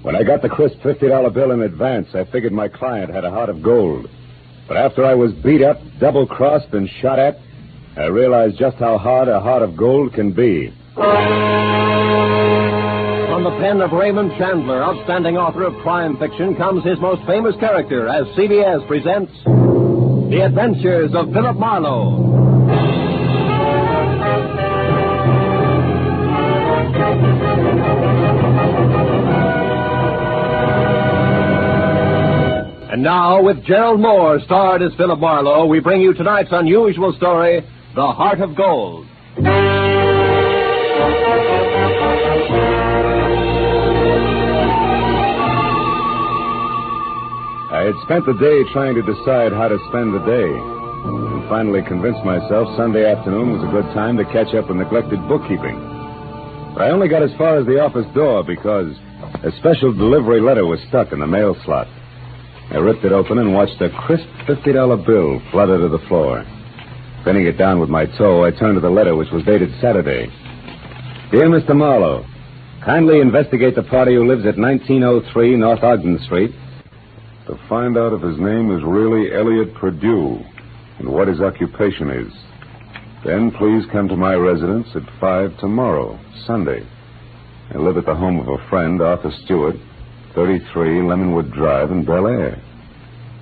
When I got the crisp $50 bill in advance, I figured my client had a heart of gold. But after I was beat up, double-crossed, and shot at, I realized just how hard a heart of gold can be. From the pen of Raymond Chandler, outstanding author of crime fiction, comes his most famous character as CBS presents The Adventures of Philip Marlowe. And now, with Gerald Mohr starred as Philip Marlowe, we bring you tonight's unusual story, The Heart of Gold. I had spent the day trying to decide how to spend the day, and finally convinced myself Sunday afternoon was a good time to catch up with neglected bookkeeping. But I only got as far as the office door because a special delivery letter was stuck in the mail slot. I ripped it open and watched a crisp $50 bill flutter to the floor. Pinning it down with my toe, I turned to the letter, which was dated Saturday. Dear Mr. Marlowe, kindly investigate the party who lives at 1903 North Ogden Street to find out if his name is really Elliot Perdue and what his occupation is. Then please come to my residence at 5 tomorrow, Sunday. I live at the home of a friend, Arthur Stewart, 33 Lemonwood Drive in Bel Air.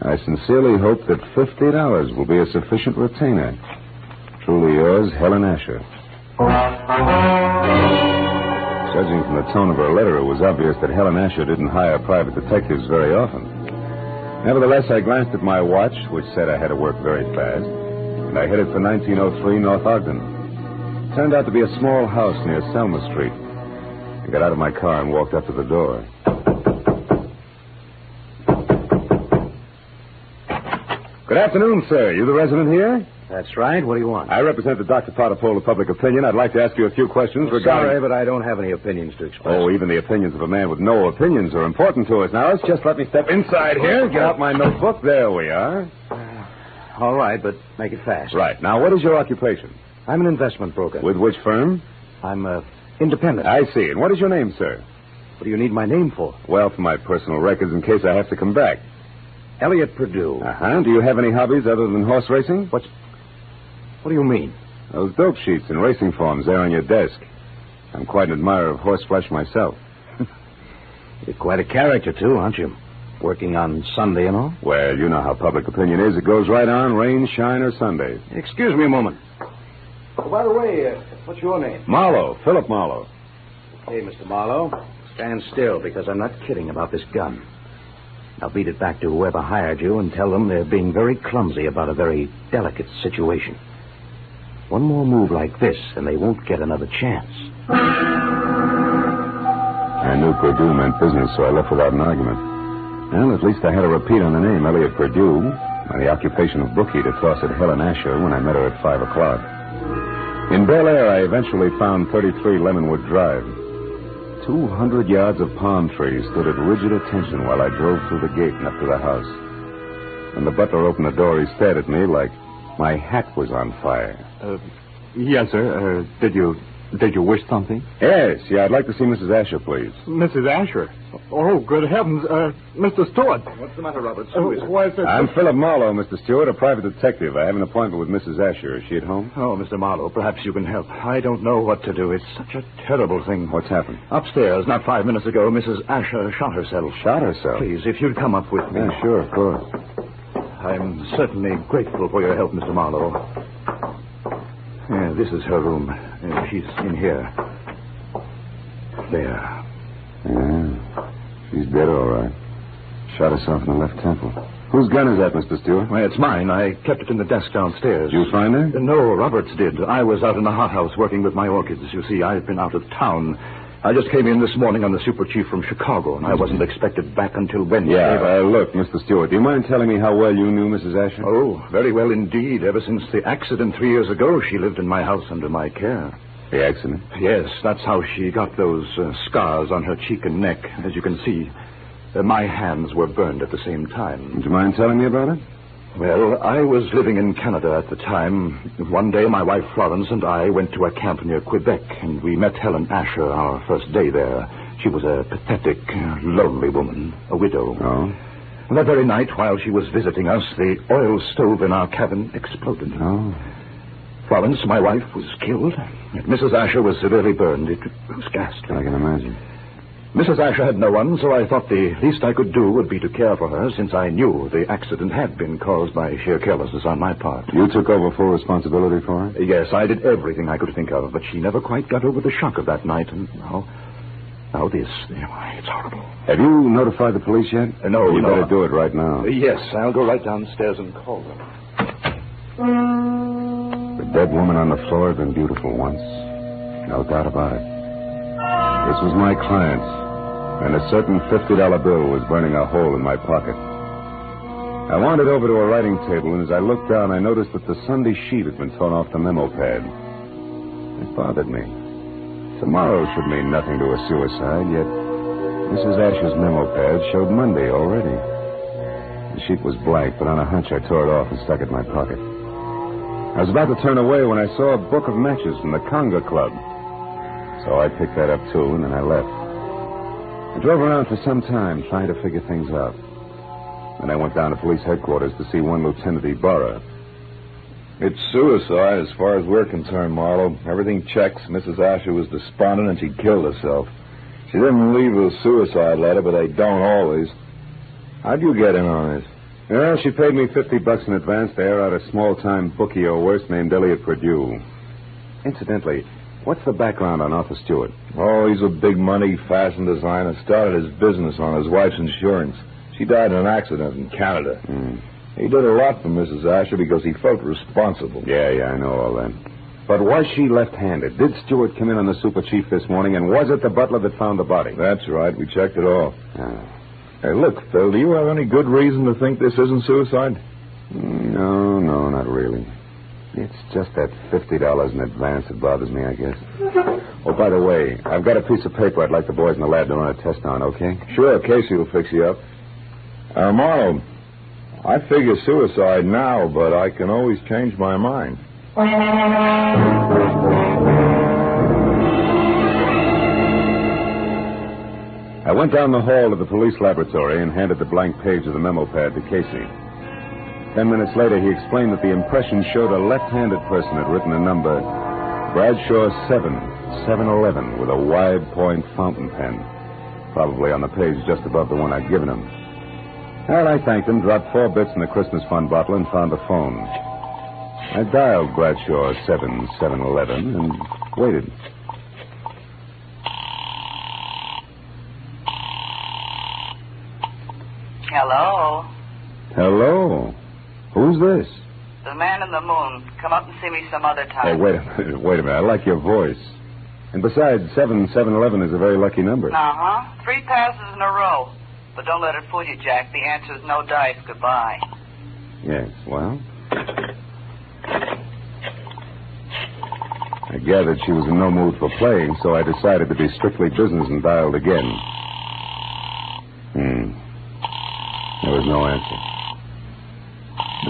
I sincerely hope that $50 will be a sufficient retainer. Truly yours, Helen Asher. Judging from the tone of her letter, it was obvious that Helen Asher didn't hire private detectives very often. Nevertheless, I glanced at my watch, which said I had to work very fast, and I headed for 1903 North Ogden. It turned out to be a small house near Selma Street. I got out of my car and walked up to the door. Good afternoon, sir. You the resident here? That's right. What do you want? I represent the Dr. Potter poll of public opinion. I'd like to ask you a few questions regarding... Sorry, but I don't have any opinions to express. Oh, even the opinions of a man with no opinions are important to us. Now, let's just let me step inside here, get out my notebook. There we are. All right, but make it fast. Right. Now, what is your occupation? I'm an investment broker. With which firm? I'm independent. I see. And what is your name, sir? What do you need my name for? Well, for my personal records in case I have to come back. Elliot Perdue. Uh-huh. Do you have any hobbies other than horse racing? What do you mean? Those dope sheets and racing forms there on your desk. I'm quite an admirer of horseflesh myself. You're quite a character, too, aren't you? Working on Sunday and all? Well, you know how public opinion is. It goes right on, rain, shine, or Sunday. Excuse me a moment. Oh, by the way, what's your name? Marlowe. Philip Marlowe. Hey, Mr. Marlowe. Stand still, because I'm not kidding about this gun. I'll beat it back to whoever hired you and tell them they're being very clumsy about a very delicate situation. One more move like this, and they won't get another chance. I knew Perdue meant business, so I left without an argument. Well, at least I had a repeat on the name, Elliot Perdue, and the occupation of bookie to toss at Helen Asher when I met her at 5 o'clock. In Bel Air, I eventually found 33 Lemonwood Drive. 200 yards of palm trees stood at rigid attention while I drove through the gate and up to the house. When the butler opened the door, he stared at me like my hat was on fire. Yes, sir. Did you wish something? Yes, I'd like to see Mrs. Asher, please. Mrs. Asher? Oh, good heavens. Mr. Stewart. What's the matter, Roberts? Who is it? Why is it... I'm Philip Marlowe, Mr. Stewart, a private detective. I have an appointment with Mrs. Asher. Is she at home? Oh, Mr. Marlowe, perhaps you can help. I don't know what to do. It's such a terrible thing. What's happened? Upstairs, not 5 minutes ago, Mrs. Asher shot herself. Shot herself? Please, if you'd come up with me. Yeah, sure, of course. I'm certainly grateful for your help, Mr. Marlowe. Yeah, this is her room. She's in here. There. Yeah, she's dead, all right. Shot herself in the left temple. Whose gun is that, Mr. Stewart? Well, it's mine. I kept it in the desk downstairs. Did you find her? No, Roberts did. I was out in the hothouse working with my orchids. You see, I've been out of town. I just came in this morning on the super chief from Chicago, and I wasn't expected back until Wednesday. Yeah, look, Mr. Stewart, do you mind telling me how well you knew Mrs. Asher? Oh, very well indeed. Ever since the accident 3 years ago, she lived in my house under my care. The accident? Yes, that's how she got those scars on her cheek and neck. As you can see, my hands were burned at the same time. Would you mind telling me about it? Well, I was living in Canada at the time. One day, my wife Florence and I went to a camp near Quebec, and we met Helen Asher our first day there. She was a pathetic, lonely woman, a widow. Oh? That very night, while she was visiting us, the oil stove in our cabin exploded. Oh? Florence, my wife, was killed. Mrs. Asher was severely burned. It was ghastly. I can imagine. Mrs. Asher had no one, so I thought the least I could do would be to care for her, since I knew the accident had been caused by sheer carelessness on my part. You took over full responsibility for her? Yes, I did everything I could think of, but she never quite got over the shock of that night, and now this. It's horrible. Have you notified the police yet? No, You no. better do it right now. Yes, I'll go right downstairs and call them. The dead woman on the floor had been beautiful once. No doubt about it. This was my client, and a certain $50 bill was burning a hole in my pocket. I wandered over to a writing table, and as I looked down, I noticed that the Sunday sheet had been torn off the memo pad. It bothered me. Tomorrow should mean nothing to a suicide, yet Mrs. Asher's memo pad showed Monday already. The sheet was blank, but on a hunch I tore it off and stuck it in my pocket. I was about to turn away when I saw a book of matches from the Conga Club. So I picked that up, too, and then I left. I drove around for some time trying to figure things out. Then I went down to police headquarters to see one Lieutenant Ibarra. It's suicide as far as we're concerned, Marlowe. Everything checks. Mrs. Asher was despondent and she killed herself. She didn't leave a suicide letter, but they don't always. How'd you get in on this? Well, she paid me $50 in advance to air out a small-time bookie or worse named Elliot Purdue. Incidentally, what's the background on Arthur Stewart? Oh, he's a big-money fashion designer. Started his business on his wife's insurance. She died in an accident in Canada. He did a lot for Mrs. Asher because he felt responsible. Yeah, I know all that. But was she left-handed? Did Stewart come in on the super chief this morning, and was it the butler that found the body? That's right. We checked it all. Oh. Hey, look, Phil, do you have any good reason to think this isn't suicide? No, not really. It's just that $50 in advance that bothers me, I guess. Oh, by the way, I've got a piece of paper I'd like the boys in the lab to run a test on, okay? Sure, Casey will fix you up. Marlowe, I figure suicide now, but I can always change my mind. I went down the hall to the police laboratory and handed the blank page of the memo pad to Casey. 10 minutes later, he explained that the impression showed a left-handed person had written a number, Bradshaw 711, with a wide point fountain pen, probably on the page just above the one I'd given him. Well, I thanked him, dropped 4 bits in the Christmas fund bottle, and found the phone. I dialed Bradshaw 711 and waited. Hello? Hello? Who's this? The man in the moon. Come up and see me some other Hey, time. wait a minute. I like your voice. And besides, 7711 is a very lucky number. 3 passes in a row. But don't let it fool you, Jack. The answer is no dice. Goodbye. Yes, well? I gathered she was in no mood for playing, so I decided to be strictly business and dialed again. There was no answer.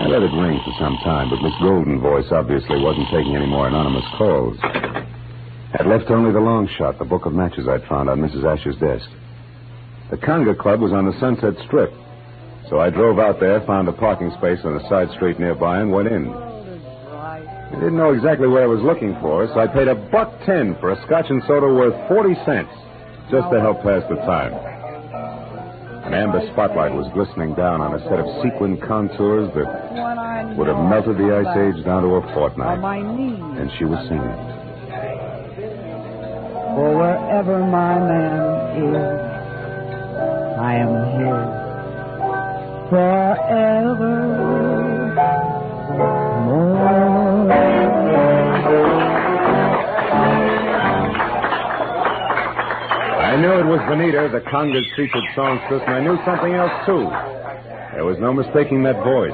I let it ring for some time, but Miss Golden's voice obviously wasn't taking any more anonymous calls. I'd left only the long shot, the book of matches I'd found on Mrs. Asher's desk. The Conga Club was on the Sunset Strip, so I drove out there, found a parking space on a side street nearby, and went in. I didn't know exactly what I was looking for, so I paid $1.10 for a scotch and soda worth 40 cents, just to help pass the time. An amber spotlight was glistening down on a set of sequin contours that would have melted the Ice Age down to a fortnight. And she was singing. For wherever my man is, I am here forever more. I knew it was Benita, the Conga's featured songstress, and I knew something else, too. There was no mistaking that voice.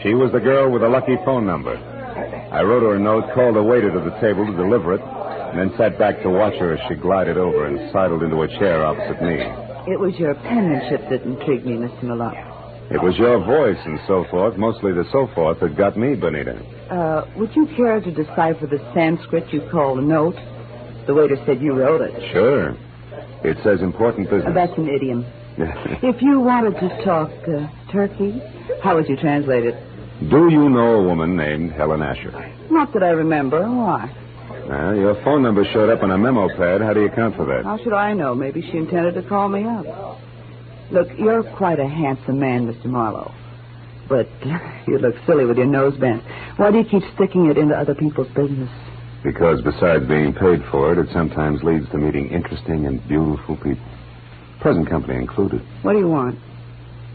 She was the girl with the lucky phone number. I wrote her a note, called a waiter to the table to deliver it, and then sat back to watch her as she glided over and sidled into a chair opposite me. It was your penmanship that intrigued me, Mr. Malone. It was your voice and so forth, mostly the so forth, that got me, Benita. Would you care to decipher the Sanskrit you call a note? The waiter said you wrote it. Sure. It says important business. That's an idiom. If you wanted to talk turkey, how would you translate it? Do you know a woman named Helen Asher? Not that I remember. Why? Your phone number showed up on a memo pad. How do you account for that? How should I know? Maybe she intended to call me up. Look, you're quite a handsome man, Mr. Marlowe. But you look silly with your nose bent. Why do you keep sticking it into other people's business? Because besides being paid for it, it sometimes leads to meeting interesting and beautiful people. Present company included. What do you want?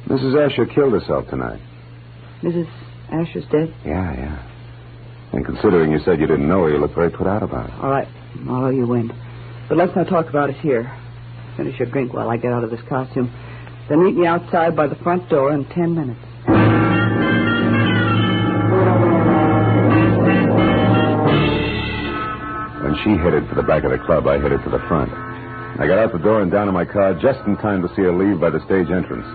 Mrs. Asher killed herself tonight. Mrs. Asher's dead? Yeah. And considering you said you didn't know her, you look very put out about it. All right, Marlowe, you win. But let's not talk about it here. Finish your drink while I get out of this costume. Then meet me outside by the front door in 10 minutes. When she headed for the back of the club, I headed for the front. I got out the door and down in my car just in time to see her leave by the stage entrance.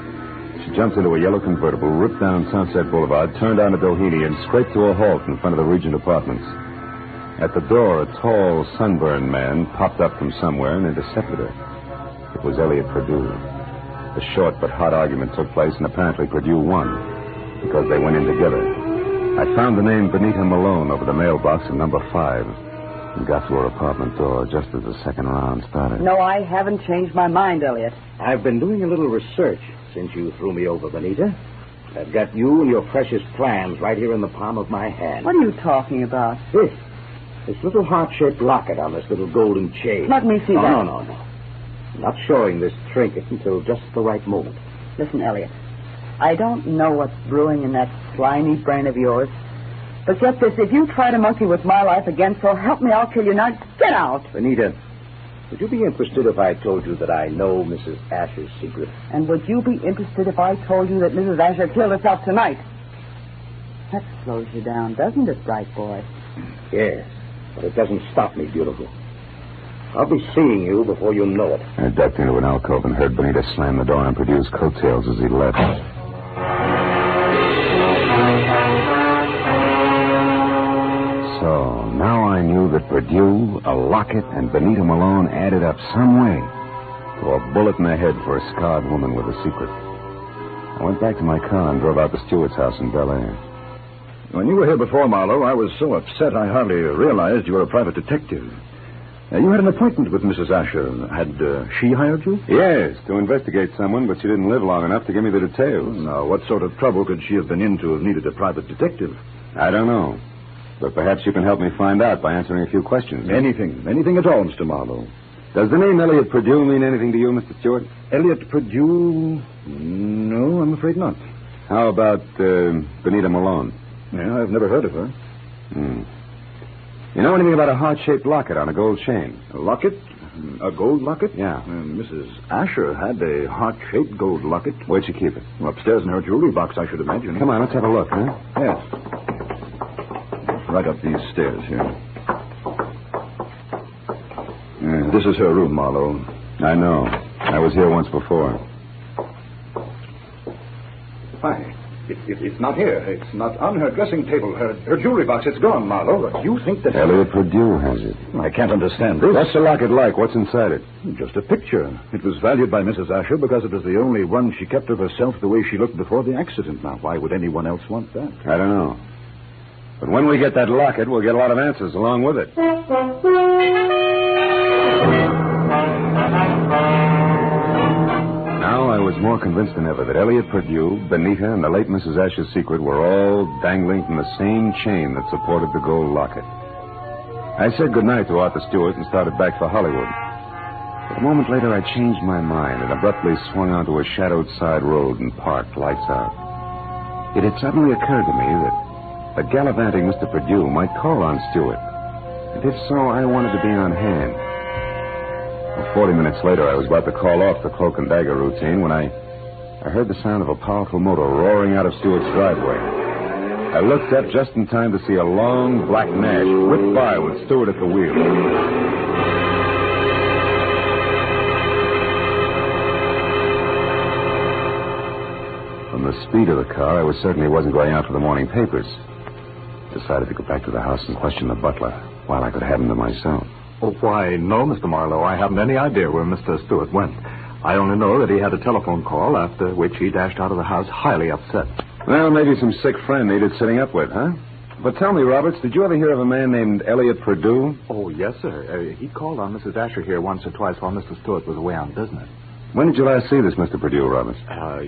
She jumped into a yellow convertible, ripped down Sunset Boulevard, turned onto Doheny, and scraped to a halt in front of the Regent Apartments. At the door, a tall, sunburned man popped up from somewhere and intercepted her. It was Elliot Perdue. A short but hot argument took place, and apparently Perdue won, because they went in together. I found the name Benita Malone over the mailbox in number 5. And got to her apartment door just as the second round started. No, I haven't changed my mind, Elliot. I've been doing a little research since you threw me over, Benita. I've got you and your precious plans right here in the palm of my hand. What are you talking about? This little heart-shaped locket on this little golden chain. Let me see that. No. I'm not showing this trinket until just the right moment. Listen, Elliot, I don't know what's brewing in that slimy brain of yours. But get this, if you try to monkey with my life again, so help me, I'll kill you. Now, get out. Benita, would you be interested if I told you that I know Mrs. Asher's secret? And would you be interested if I told you that Mrs. Asher killed herself tonight? That slows you down, doesn't it, bright boy? Yes, but it doesn't stop me, beautiful. I'll be seeing you before you know it. I ducked into an alcove and heard Benita slam the door on Perdue's coattails as he left. So, now I knew that Perdue, a locket, and Benita Malone added up some way to a bullet in the head for a scarred woman with a secret. I went back to my car and drove out to Stewart's house in Bel Air. When you were here before, Marlowe, I was so upset I hardly realized you were a private detective. You had an appointment with Mrs. Asher. Had she hired you? Yes, to investigate someone, but she didn't live long enough to give me the details. Now, what sort of trouble could she have been in to have needed a private detective? I don't know. But perhaps you can help me find out by answering a few questions. Anything at all, Mr. Marlowe. Does the name Elliot Perdue mean anything to you, Mr. Stewart? Elliot Perdue? No, I'm afraid not. How about Benita Malone? Yeah, I've never heard of her. You know anything about a heart-shaped locket on a gold chain? A locket? A gold locket? Yeah. Mrs. Asher had a heart-shaped gold locket. Where'd she keep it? Upstairs in her jewelry box, I should imagine. Come on, let's have a look, huh? Yes. Right up these stairs here. This is her room, Marlowe. I know. I was here once before. Why? It's not here. It's not on her dressing table. Her jewelry box, it's gone, Marlowe. But you think that... Elliot Perdue has it. I can't understand this. What's the locket like? What's inside it? Just a picture. It was valued by Mrs. Asher because it was the only one she kept of herself the way she looked before the accident. Now, why would anyone else want that? I don't know. But when we get that locket, we'll get a lot of answers along with it. Now I was more convinced than ever that Elliot Perdue, Benita, and the late Mrs. Asher's secret were all dangling from the same chain that supported the gold locket. I said goodnight to Arthur Stewart and started back for Hollywood. But a moment later, I changed my mind and abruptly swung onto a shadowed side road and parked, lights out. It had suddenly occurred to me that the gallivanting Mr. Perdue might call on Stewart. And if so, I wanted to be on hand. Well, 40 minutes later, I was about to call off the cloak and dagger routine when I heard the sound of a powerful motor roaring out of Stewart's driveway. I looked up just in time to see a long black Nash whip by with Stewart at the wheel. From the speed of the car, I was certain he wasn't going out for the morning papers. Decided to go back to the house and question the butler while I could have him to myself. Oh, why, no, Mr. Marlowe. I haven't any idea where Mr. Stewart went. I only know that he had a telephone call, after which he dashed out of the house highly upset. Well, maybe some sick friend needed sitting up with, huh? But tell me, Roberts, did you ever hear of a man named Elliot Perdue? Oh, yes, sir. He called on Mrs. Asher here once or twice while Mr. Stewart was away on business. When did you last see this Mr. Perdue, Roberts?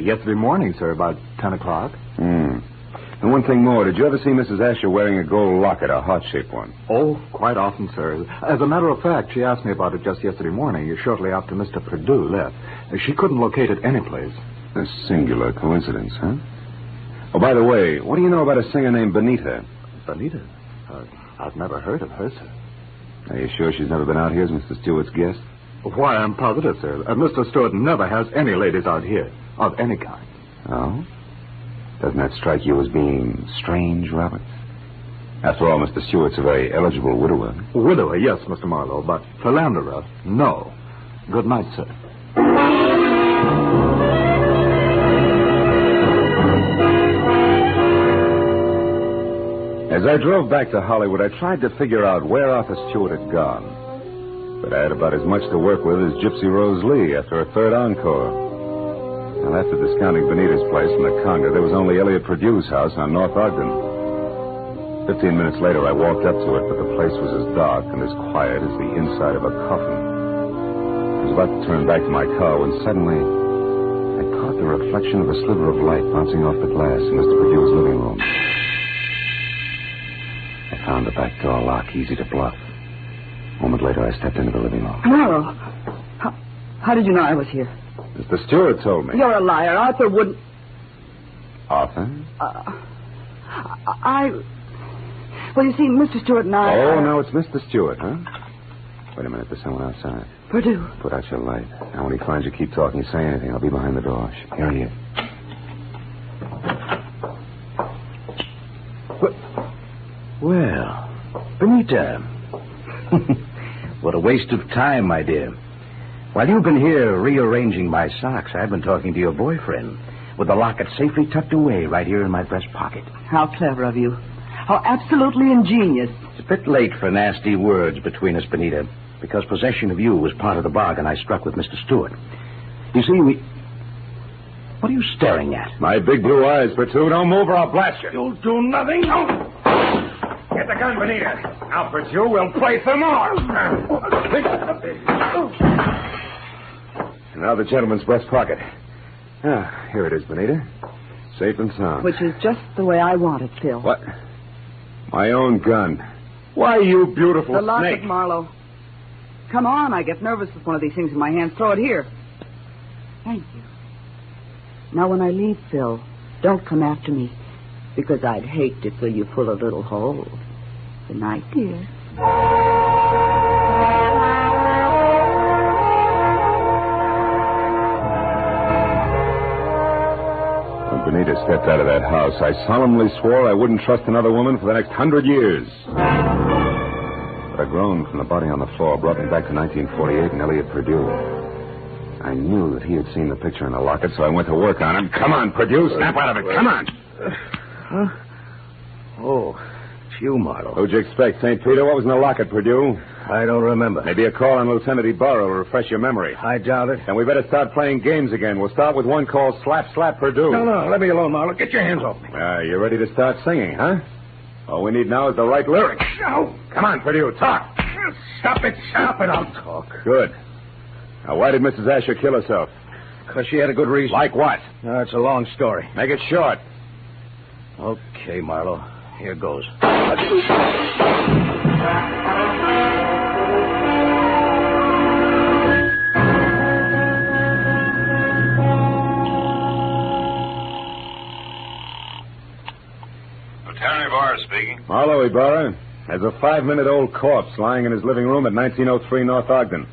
Yesterday morning, sir, about 10 o'clock. And one thing more, did you ever see Mrs. Asher wearing a gold locket, a heart-shaped one? Oh, quite often, sir. As a matter of fact, she asked me about it just yesterday morning, shortly after Mr. Perdue left. She couldn't locate it anyplace. A singular coincidence, huh? Oh, by the way, what do you know about a singer named Benita? Benita? I've never heard of her, sir. Are you sure she's never been out here as Mr. Stewart's guest? Why, I'm positive, sir. Mr. Stewart never has any ladies out here, of any kind. Oh? Doesn't that strike you as being strange, Roberts? After all, Mr. Stewart's a very eligible widower. Widower, yes, Mr. Marlowe, but philanderer, no. Good night, sir. As I drove back to Hollywood, I tried to figure out where Arthur Stewart had gone. But I had about as much to work with as Gypsy Rose Lee after a third encore. And after discounting Benita's place in the Conga, there was only Elliot Perdue's house on North Ogden. 15 minutes later, I walked up to it, but the place was as dark and as quiet as the inside of a coffin. I was about to turn back to my car when suddenly I caught the reflection of a sliver of light bouncing off the glass in Mr. Perdue's living room. I found the back door lock easy to bluff. A moment later, I stepped into the living room. Marlowe, how did you know I was here? Mr. Stewart told me. You're a liar. Arthur wouldn't... Arthur? Well, you see, Mr. Stewart and I... Oh, no, it's Mr. Stewart, huh? Wait a minute, there's someone outside. Perdue. Put out your light. Now, when he finds you, keep talking. Say anything. I'll be behind the door. Here he is. Well, Benita. What a waste of time, my dear. While you've been here rearranging my socks, I've been talking to your boyfriend with the locket safely tucked away right here in my breast pocket. How clever of you. How absolutely ingenious. It's a bit late for nasty words between us, Benita, because possession of you was part of the bargain I struck with Mr. Stewart. You see, What are you staring at? My big blue eyes, Perdue. Don't move or I'll blast you. You'll do nothing. Get the gun, Benita. Now, Perdue, we'll play some more. Now the gentleman's breast pocket. Ah, here it is, Benita. Safe and sound. Which is just the way I want it, Phil. What? My own gun. Why, you beautiful The locket, snake. Marlowe. Come on, I get nervous with one of these things in my hands. Throw it here. Thank you. Now, when I leave, Phil, don't come after me, because I'd hate to fill you full of little holes. Good night, dear. When Benita stepped out of that house, I solemnly swore I wouldn't trust another woman for the next 100 years. But a groan from the body on the floor brought me back to 1948 and Elliot Perdue. I knew that he had seen the picture in the locket, so I went to work on him. Come on, Perdue, snap out of it. Come on. Huh? Oh, it's you, Marlowe. Who'd you expect, St. Peter? What was in the locket, Perdue? I don't remember. Maybe a call on Lieutenant Ibarra will refresh your memory. I doubt it. Then we better start playing games again. We'll start with one called Slap, Slap, Perdue. No, let me alone, Marlowe. Get your hands off me. You ready to start singing, huh? All we need now is the right lyrics. No. Come on, Perdue, talk. Stop it. I'll talk. Good. Now, why did Mrs. Asher kill herself? Because she had a good reason. Like what? It's a long story. Make it short. Okay, Marlowe. Here goes. Lieutenant Ibarra speaking. Marlowe, Ibarra. There's a 5-minute-old corpse lying in his living room at 1903 North Ogden.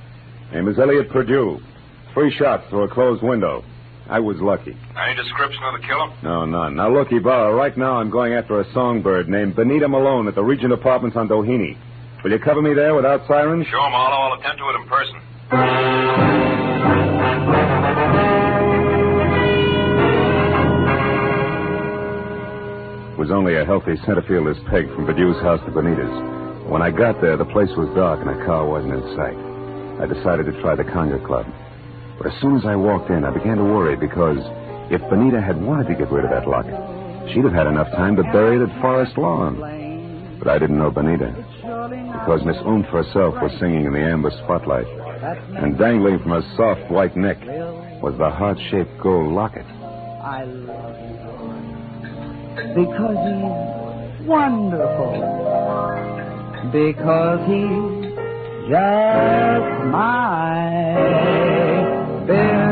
Name is Elliot Perdue. 3 shots through a closed window. I was lucky. Any description of the killer? No, none. Now, look, Ibarra, right now I'm going after a songbird named Benita Malone at the Regent Apartments on Doheny. Will you cover me there without sirens? Sure, Marlowe. I'll attend to it in person. It was only a healthy centerfieldless peg from Perdue's house to Benita's. When I got there, the place was dark and a car wasn't in sight. I decided to try the Conga Club. But as soon as I walked in, I began to worry because if Benita had wanted to get rid of that locket, she'd have had enough time to bury it at Forest Lawn. But I didn't know Benita, because Miss Oomph herself was singing in the amber spotlight, and dangling from her soft white neck was the heart-shaped gold locket. I love you because he's wonderful, because he's just my Bill.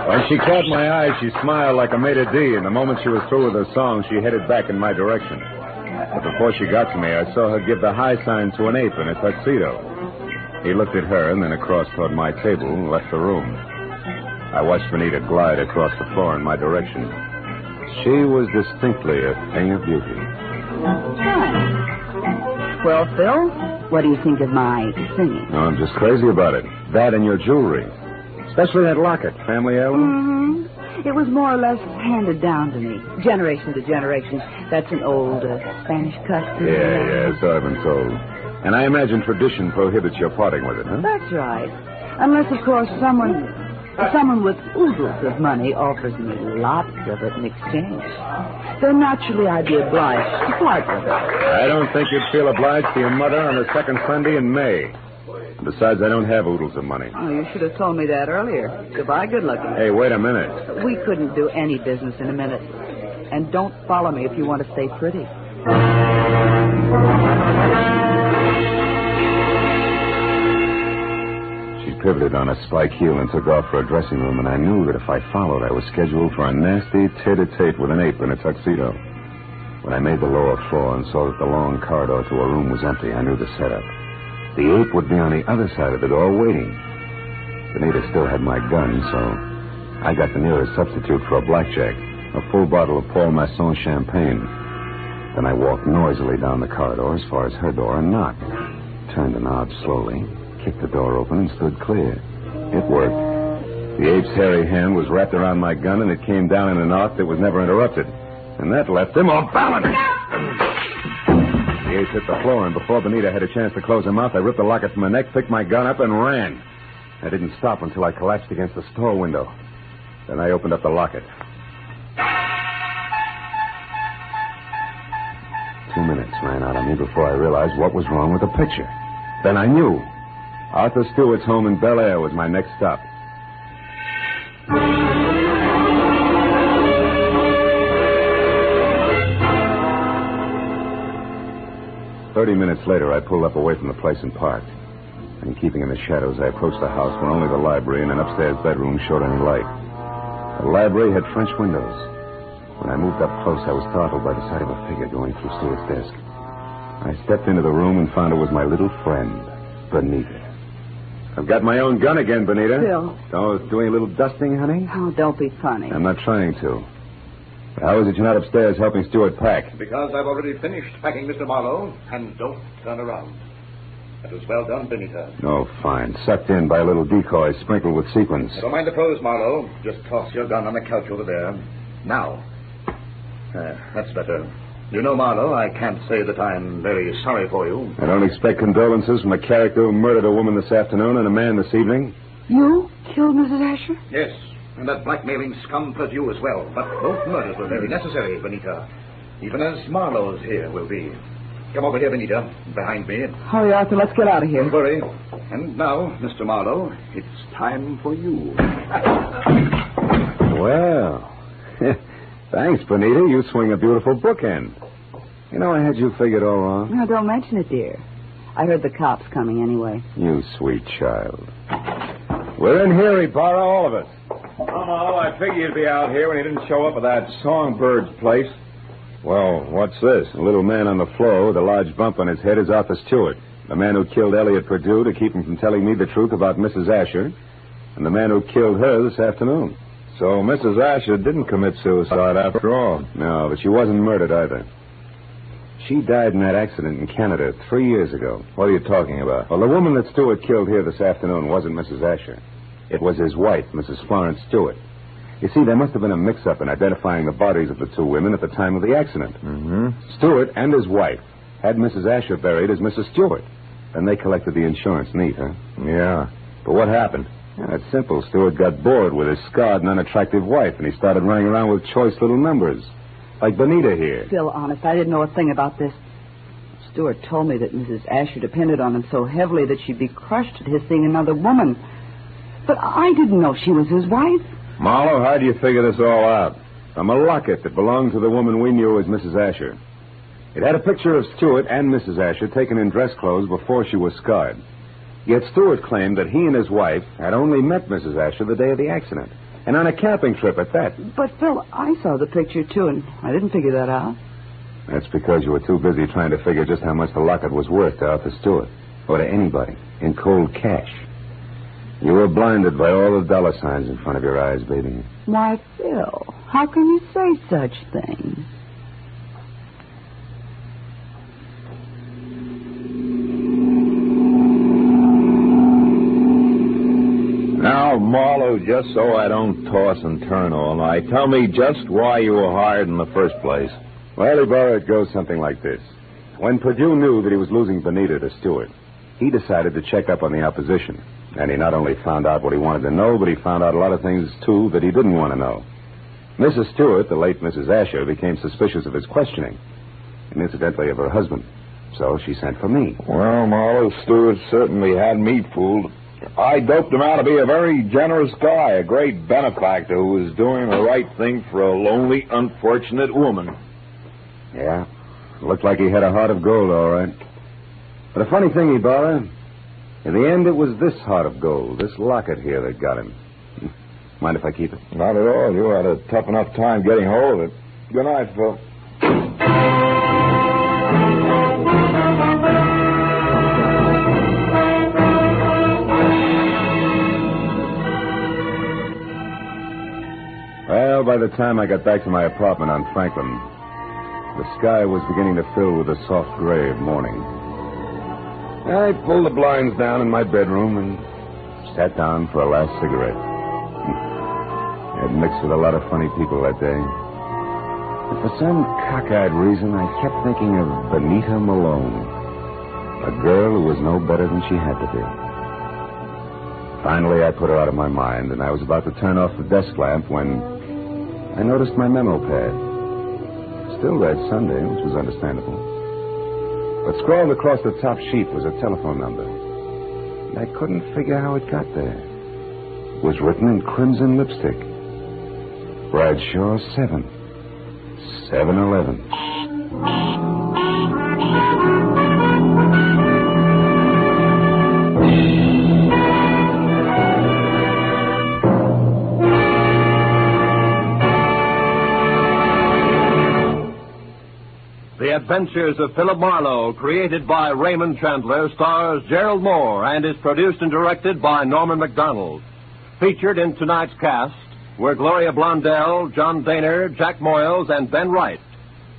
When she caught my eye, she smiled like a maitre d', and the moment she was through with her song, she headed back in my direction. But before she got to me, I saw her give the high sign to an ape in a tuxedo. He looked at her and then across toward my table and left the room. I watched Benita glide across the floor in my direction. She was distinctly a thing of beauty. Well, Phil, what do you think of my singing? Oh, I'm just crazy about it. That and your jewelry. Especially that locket, family heirloom. It was more or less handed down to me, generation to generation. That's an old Spanish custom. Yeah, so I've been told. And I imagine tradition prohibits your parting with it, huh? That's right. Unless, of course, someone with oodles of money offers me lots of it in exchange. Then naturally I'd be obliged to part with it. I don't think you'd feel obliged to your mother on the second Sunday in May. Besides, I don't have oodles of money. Oh, you should have told me that earlier. Goodbye, good looking. Hey, wait a minute. We couldn't do any business in a minute. And don't follow me if you want to stay pretty. She pivoted on a spike heel and took off for a dressing room, and I knew that if I followed, I was scheduled for a nasty tete-a-tete with an ape in a tuxedo. When I made the lower floor and saw that the long corridor to a room was empty, I knew the setup. The ape would be on the other side of the door waiting. Benita still had my gun, so I got the nearest substitute for a blackjack, a full bottle of Paul Masson champagne. Then I walked noisily down the corridor as far as her door and knocked. Turned the knob slowly, kicked the door open, and stood clear. It worked. The ape's hairy hand was wrapped around my gun, and it came down in an arc that was never interrupted. And that left him off balance. The ape hit the floor, and before Benita had a chance to close her mouth, I ripped the locket from her neck, picked my gun up, and ran. I didn't stop until I collapsed against the store window. Then I opened up the locket. 2 minutes ran out on me before I realized what was wrong with the picture. Then I knew. Arthur Stewart's home in Bel Air was my next stop. 30 minutes later, I pulled up away from the place and parked. And keeping in the shadows, I approached the house where only the library and an upstairs bedroom showed any light. The library had French windows. When I moved up close, I was startled by the sight of a figure going through Stewart's desk. I stepped into the room and found it was my little friend, Benita. I've got my own gun again, Benita. Phil. Oh, doing a little dusting, honey? Oh, don't be funny. I'm not trying to. How is it you're not upstairs helping Stewart pack? Because I've already finished packing, Mr. Marlowe, and don't turn around. That was well done, Benita. Oh, fine. Sucked in by a little decoy sprinkled with sequins. Don't mind the pose, Marlowe. Just toss your gun on the couch over there. Now. That's better. You know, Marlowe, I can't say that I'm very sorry for you. I don't expect condolences from a character who murdered a woman this afternoon and a man this evening. You killed Mrs. Asher? Yes, and that blackmailing scum plus you as well. But both murders were very necessary, Benita. Even as Marlowe's here will be. Come over here, Benita, behind me. Hurry, Arthur, let's get out of here. Don't worry. And now, Mr. Marlowe, it's time for you. Well, thanks, Benita. You swing a beautiful bookend. You know, I had you figured all wrong. No, don't mention it, dear. I heard the cops coming anyway. You sweet child. We're in here, Ibarra, all of us. Oh, I figured you'd be out here when you didn't show up at that Songbird's place. Well, what's this? A little man on the floor with a large bump on his head is Arthur Stewart, the man who killed Elliot Perdue to keep him from telling me the truth about Mrs. Asher, and the man who killed her this afternoon. So Mrs. Asher didn't commit suicide after all. No, but she wasn't murdered either. She died in that accident in Canada 3 years ago. What are you talking about? Well, the woman that Stewart killed here this afternoon wasn't Mrs. Asher. It was his wife, Mrs. Florence Stewart. You see, there must have been a mix-up in identifying the bodies of the two women at the time of the accident. Mm-hmm. Stewart and his wife had Mrs. Asher buried as Mrs. Stewart. Then they collected the insurance neat, huh? Yeah. But what happened? Yeah, it's simple. Stewart got bored with his scarred and unattractive wife, and he started running around with choice little numbers. Like Benita here. Phil, honest, I didn't know a thing about this. Stewart told me that Mrs. Asher depended on him so heavily that she'd be crushed at his seeing another woman. But I didn't know she was his wife. Marlowe, how do you figure this all out? From a locket that belonged to the woman we knew as Mrs. Asher. It had a picture of Stewart and Mrs. Asher taken in dress clothes before she was scarred. Yet Stewart claimed that he and his wife had only met Mrs. Asher the day of the accident, and on a camping trip at that. But, Phil, I saw the picture, too, and I didn't figure that out. That's because you were too busy trying to figure just how much the locket was worth to Arthur Stewart, or to anybody, in cold cash. You were blinded by all the dollar signs in front of your eyes, baby. Why, Phil, how can you say such things? Now, Marlowe, just so I don't toss and turn all night, tell me just why you were hired in the first place. Well, Ibarra, it goes something like this. When Purdue knew that he was losing Benita to Stewart, he decided to check up on the opposition. And he not only found out what he wanted to know, but he found out a lot of things, too, that he didn't want to know. Mrs. Stewart, the late Mrs. Asher, became suspicious of his questioning, and incidentally of her husband. So she sent for me. Well, Marlowe, Stewart certainly had me fooled. I doped him out to be a very generous guy, a great benefactor who was doing the right thing for a lonely, unfortunate woman. Yeah, looked like he had a heart of gold, all right. But a funny thing, Ibarra, in the end, it was this heart of gold, this locket here, that got him. Mind if I keep it? Not at all. You had a tough enough time getting hold of it. Good night, Phil. Well, by the time I got back to my apartment on Franklin, the sky was beginning to fill with the soft gray of morning. I pulled the blinds down in my bedroom and sat down for a last cigarette. I had mixed with a lot of funny people that day. But for some cockeyed reason, I kept thinking of Benita Malone, a girl who was no better than she had to be. Finally, I put her out of my mind, and I was about to turn off the desk lamp when I noticed my memo pad. Still read Sunday, which was understandable. But scrawled across the top sheet was a telephone number. And I couldn't figure how it got there. It was written in crimson lipstick. Bradshaw 7. 7-Eleven. The Adventures of Philip Marlowe, created by Raymond Chandler, stars Gerald Mohr and is produced and directed by Norman MacDonald. Featured in tonight's cast were Gloria Blondell, John Daner, Jack Moyles, and Ben Wright.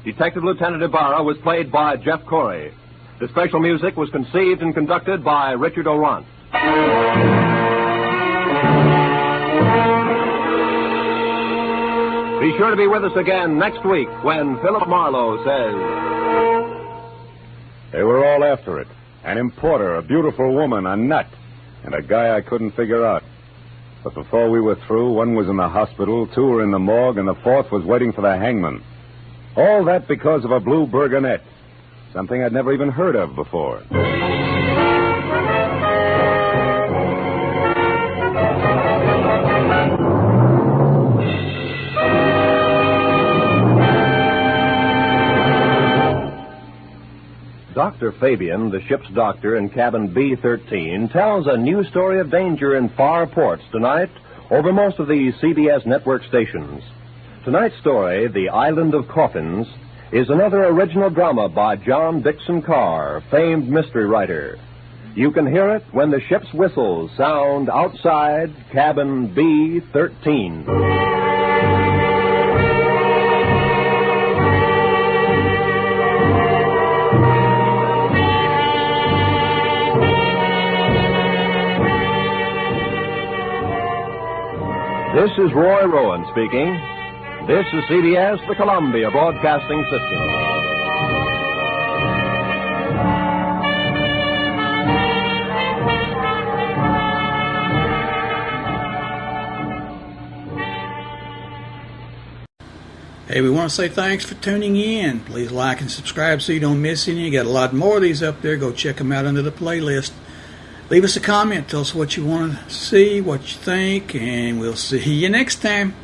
Detective Lieutenant Ibarra was played by Jeff Corey. The special music was conceived and conducted by Richard Orant. Be sure to be with us again next week when Philip Marlowe says... They were all after it. An importer, a beautiful woman, a nut, and a guy I couldn't figure out. But before we were through, one was in the hospital, two were in the morgue, and the fourth was waiting for the hangman. All that because of a blue burgonette, something I'd never even heard of before. Dr. Fabian, the ship's doctor in cabin B-13, tells a new story of danger in far ports tonight over most of the CBS network stations. Tonight's story, The Island of Coffins, is another original drama by John Dixon Carr, famed mystery writer. You can hear it when the ship's whistles sound outside cabin B-13. This is Roy Rowan speaking. This is CBS, the Columbia Broadcasting System. Hey, we want to say thanks for tuning in. Please like and subscribe so you don't miss any. You got a lot more of these up there. Go check them out under the playlist. Leave us a comment. Tell us what you want to see, what you think, and we'll see you next time.